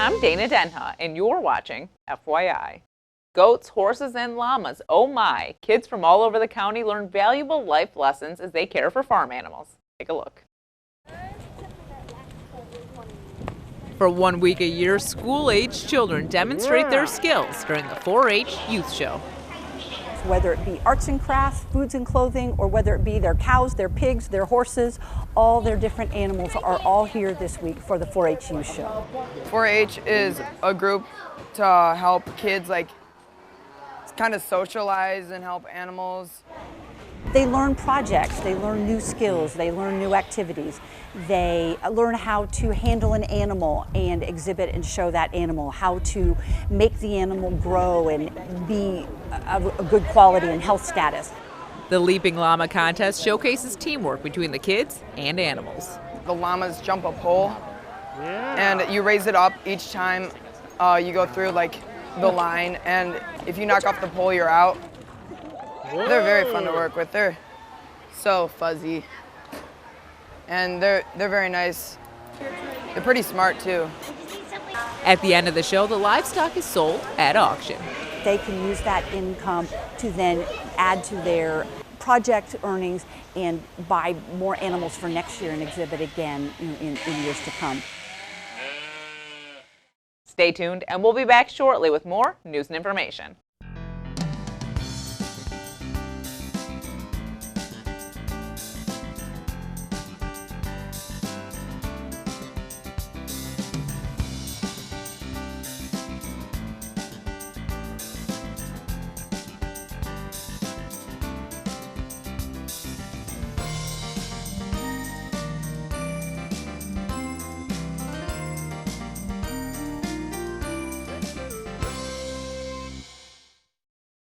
I'm Dana Denha, and you're watching FYI. Goats, horses, and llamas, oh my! Kids from all over the county learn valuable life lessons as they care for farm animals. Take a look. For 1 week a year, school-age children demonstrate their skills during the 4-H Youth Show. Whether it be arts and crafts, foods and clothing, or whether it be their cows, their pigs, their horses, all their different animals are all here this week for the 4-H Youth Show. 4-H is a group to help kids kind of socialize and help animals. They learn projects, they learn new skills, they learn new activities. They learn how to handle an animal and exhibit and show that animal, how to make the animal grow and be a good quality and health status. The Leaping Llama contest showcases teamwork between the kids and animals. The llamas jump a pole, and you raise it up each time you go through the line, and if you knock off the pole, you're out. They're very fun to work with. They're so fuzzy, and they're very nice. They're pretty smart too. At the end of the show, the livestock is sold at auction. They can use that income to then add to their project earnings and buy more animals for next year and exhibit again in years to come. Stay tuned, and we'll be back shortly with more news and information.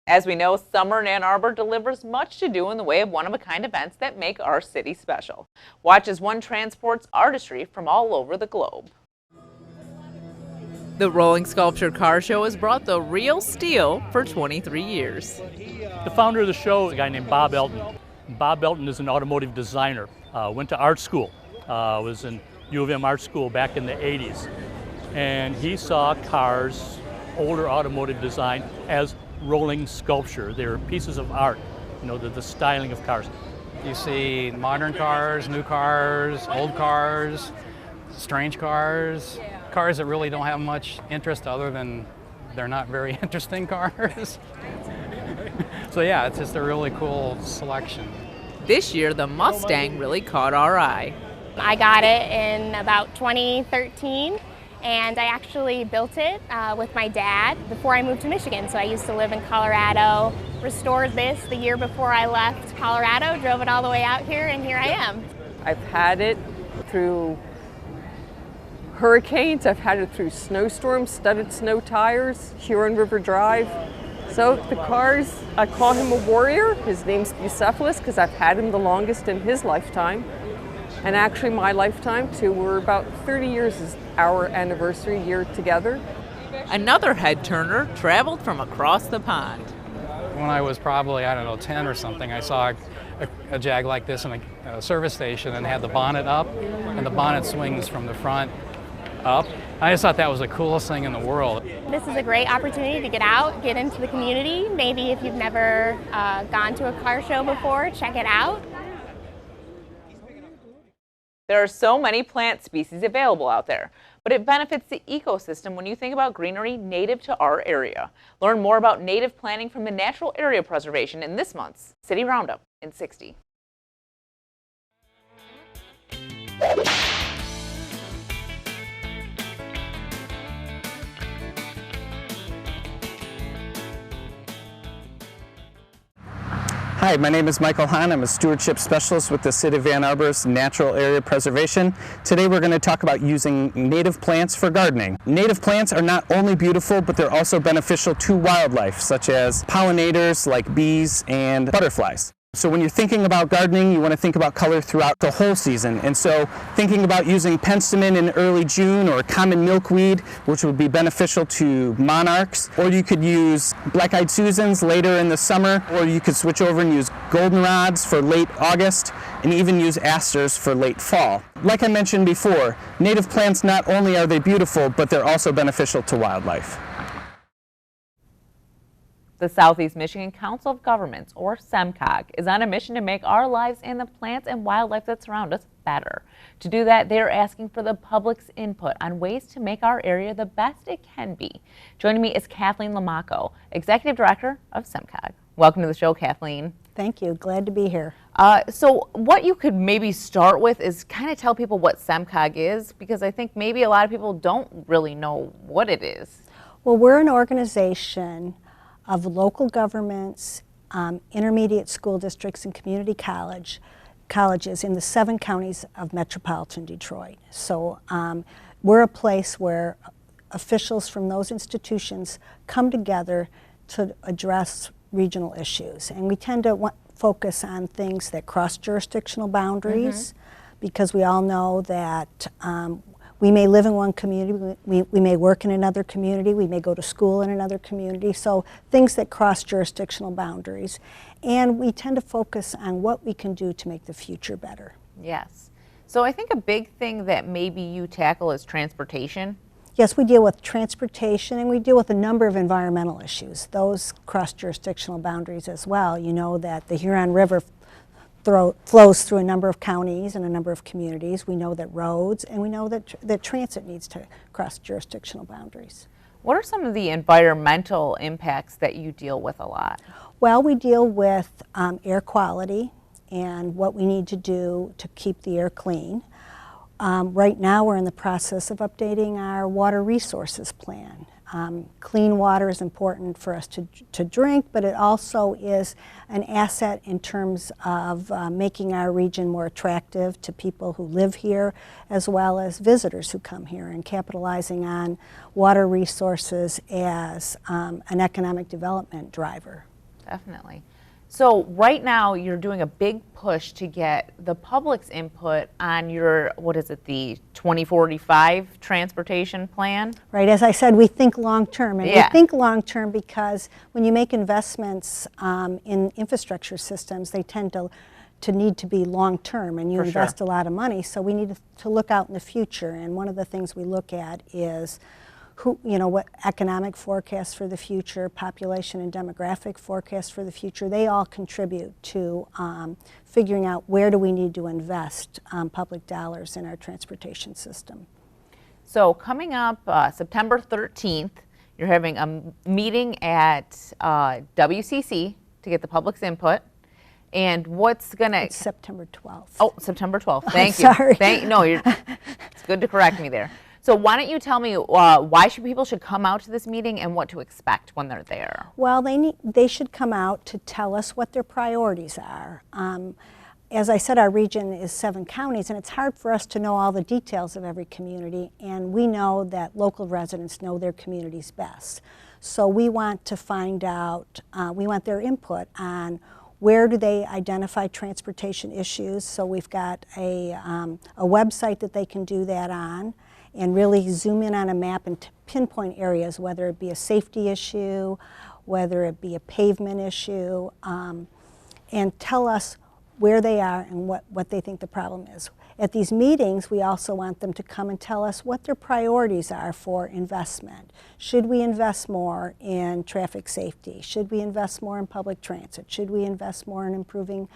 As we know, summer in Ann Arbor delivers much to do in the way of one-of-a-kind events that make our city special. Watch as one transports artistry from all over the globe. The Rolling Sculpture Car Show has brought the real steel for 23 years. The founder of the show is a guy named Bob Elton. Bob Elton is an automotive designer. Went to art school, was in U of M art school back in the 80s. And he saw cars, older automotive design, as rolling sculpture. They're pieces of art, the styling of cars. You see modern cars, new cars, old cars, strange cars, cars that really don't have much interest other than they're not very interesting cars. So yeah, it's just a really cool selection. This year, the Mustang really caught our eye. I got it in about 2013. And I actually built it with my dad before I moved to Michigan. So I used to live in Colorado, restored this the year before I left Colorado, drove it all the way out here, and here I am. I've had it through hurricanes, I've had it through snowstorms, studded snow tires, Huron River Drive. So the cars, I call him a warrior. His name's Bucephalus because I've had him the longest in his lifetime. And actually my lifetime too. We're about 30 years is our anniversary year together. Another head turner traveled from across the pond. When I was probably, 10 or something, I saw a Jag like this in a service station and had the bonnet up, and the bonnet swings from the front up. I just thought that was the coolest thing in the world. This is a great opportunity to get out, get into the community. Maybe if you've never gone to a car show before, check it out. There are so many plant species available out there, but it benefits the ecosystem when you think about greenery native to our area. Learn more about native planting from the Natural Area Preservation in this month's City Roundup in 60. Hi, my name is Michael Hahn. I'm a stewardship specialist with the City of Ann Arbor's Natural Area Preservation. Today we're going to talk about using native plants for gardening. Native plants are not only beautiful, but they're also beneficial to wildlife, such as pollinators like bees and butterflies. So when you're thinking about gardening, you want to think about color throughout the whole season. And so thinking about using penstemon in early June or common milkweed, which would be beneficial to monarchs, or you could use black-eyed Susans later in the summer, or you could switch over and use goldenrods for late August, and even use asters for late fall. Like I mentioned before, native plants, not only are they beautiful, but they're also beneficial to wildlife. The Southeast Michigan Council of Governments, or SEMCOG, is on a mission to make our lives and the plants and wildlife that surround us better. To do that, they are asking for the public's input on ways to make our area the best it can be. Joining me is Kathleen Lomako, Executive Director of SEMCOG. Welcome to the show, Kathleen. Thank you. Glad to be here. So what you could maybe start with is kind of tell people what SEMCOG is, because I think maybe a lot of people don't really know what it is. Well, we're an organization of local governments, intermediate school districts, and community colleges in the 7 counties of metropolitan Detroit. So we're a place where officials from those institutions come together to address regional issues. And we tend to focus on things that cross jurisdictional boundaries, because we all know that we may live in one community, we may work in another community, we may go to school in another community, so things that cross jurisdictional boundaries. And we tend to focus on what we can do to make the future better. Yes. So I think a big thing that maybe you tackle is transportation. Yes, we deal with transportation, and we deal with a number of environmental issues. Those cross jurisdictional boundaries as well. You know that the Huron River flows through a number of counties and a number of communities. We know that roads, and we know that transit needs to cross jurisdictional boundaries. What are some of the environmental impacts that you deal with a lot? Well, we deal with air quality and what we need to do to keep the air clean. Right now we're in the process of updating our water resources plan. Clean water is important for us to drink, but it also is an asset in terms of making our region more attractive to people who live here, as well as visitors who come here, and capitalizing on water resources as an economic development driver. Definitely. So right now you're doing a big push to get the public's input on your, what is it, the 2045 transportation plan? Right, as I said, we think long term, and we think long term because when you make investments in infrastructure systems, they tend to need to be long term, and you invest a lot of money, so we need to look out in the future. And one of the things we look at is what economic forecasts for the future, population and demographic forecasts for the future, they all contribute to figuring out where do we need to invest public dollars in our transportation system. So coming up September 13th, you're having a meeting at WCC to get the public's input. And what's going to... It's September 12th. Oh, September 12th. Thank you. Sorry. It's good to correct me there. So why don't you tell me why people should come out to this meeting and what to expect when they're there? Well, they should come out to tell us what their priorities are. As I said, our region is 7 counties, and it's hard for us to know all the details of every community, and we know that local residents know their communities best. So we want to find out, we want their input on where do they identify transportation issues. So we've got a website that they can do that on, and really zoom in on a map and pinpoint areas, whether it be a safety issue, whether it be a pavement issue, and tell us where they are and what they think the problem is. At these meetings, we also want them to come and tell us what their priorities are for investment. Should we invest more in traffic safety? Should we invest more in public transit? Should we invest more in improving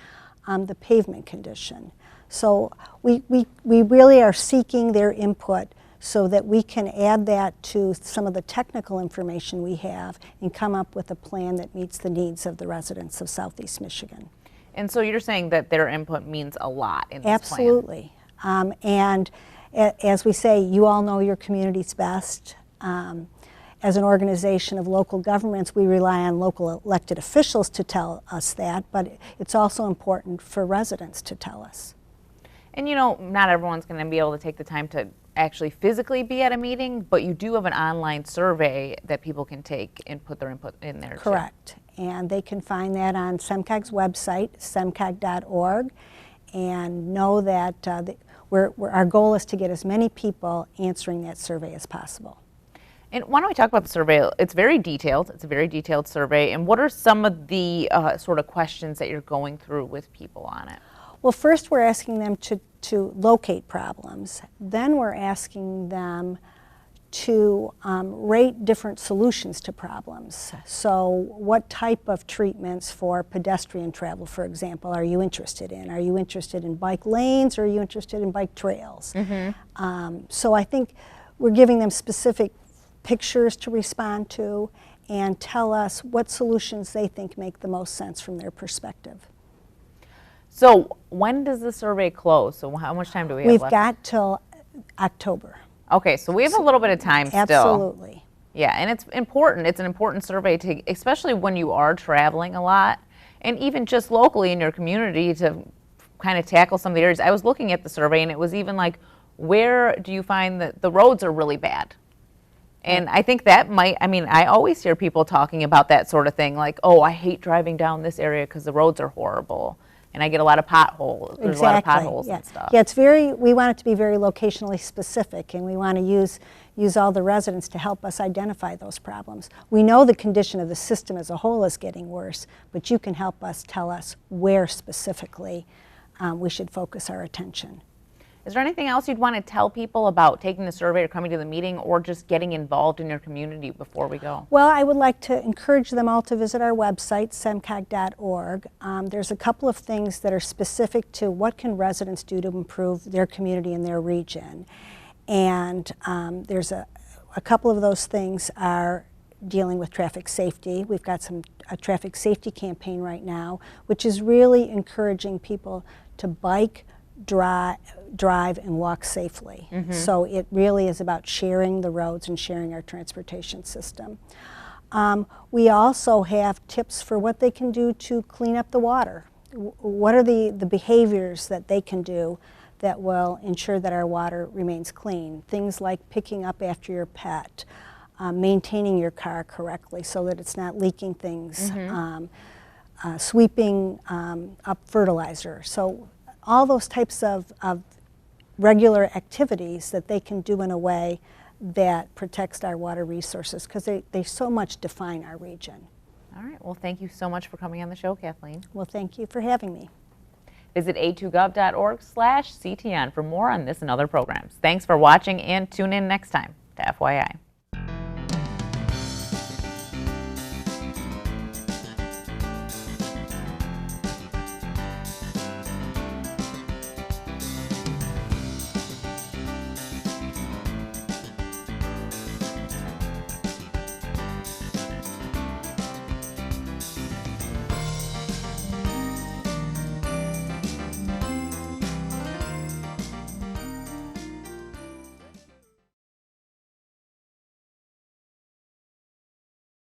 the pavement condition? So we really are seeking their input so that we can add that to some of the technical information we have and come up with a plan that meets the needs of the residents of Southeast Michigan. And so you're saying that their input means a lot in this Absolutely. plan. And as we say, you all know your communities best. As an organization of local governments, we rely on local elected officials to tell us that, but it's also important for residents to tell us. And not everyone's going to be able to take the time to actually physically be at a meeting, but you do have an online survey that people can take and put their input in there. Correct. and they can find that on SEMCOG's website, semcog.org, and know that our goal is to get as many people answering that survey as possible. And why don't we talk about the survey? It's very detailed. It's a very detailed survey. And what are some of the sort of questions that you're going through with people on it? Well, first we're asking them to locate problems. Then we're asking them to rate different solutions to problems. So what type of treatments for pedestrian travel, for example, are you interested in? Are you interested in bike lanes, or are you interested in bike trails? So I think we're giving them specific pictures to respond to and tell us what solutions they think make the most sense from their perspective. So when does the survey close? So how much time do we have We've left? got till October. Okay, so we have a little bit of time still. Absolutely. Yeah, and it's important. It's an important survey, to, especially when you are traveling a lot, and even just locally in your community, to kind of tackle some of the areas. I was looking at the survey, and it was even like, where do you find that the roads are really bad? And I think that might, I mean, I always hear people talking about that sort of thing, like, oh, I hate driving down this area because the roads are horrible, and I get a lot of potholes. There's a lot of potholes and stuff. Yeah, we want it to be very locationally specific, and we want to use all the residents to help us identify those problems. We know the condition of the system as a whole is getting worse, but you can help us tell us where specifically we should focus our attention. Is there anything else you'd want to tell people about taking the survey or coming to the meeting, or just getting involved in your community before we go? Well, I would like to encourage them all to visit our website, semcog.org. There's a couple of things that are specific to what can residents do to improve their community and their region. And there's a couple of those things are dealing with traffic safety. We've got a traffic safety campaign right now, which is really encouraging people to bike, drive and walk safely. So it really is about sharing the roads and sharing our transportation system. We also have tips for what they can do to clean up the water. What are the behaviors that they can do that will ensure that our water remains clean? Things like picking up after your pet, maintaining your car correctly so that it's not leaking things, sweeping up fertilizer. So all those types of regular activities that they can do in a way that protects our water resources, because they so much define our region. All right, well, thank you so much for coming on the show, Kathleen. Well, thank you for having me. Visit a2gov.org/CTN for more on this and other programs. Thanks for watching, and tune in next time to FYI.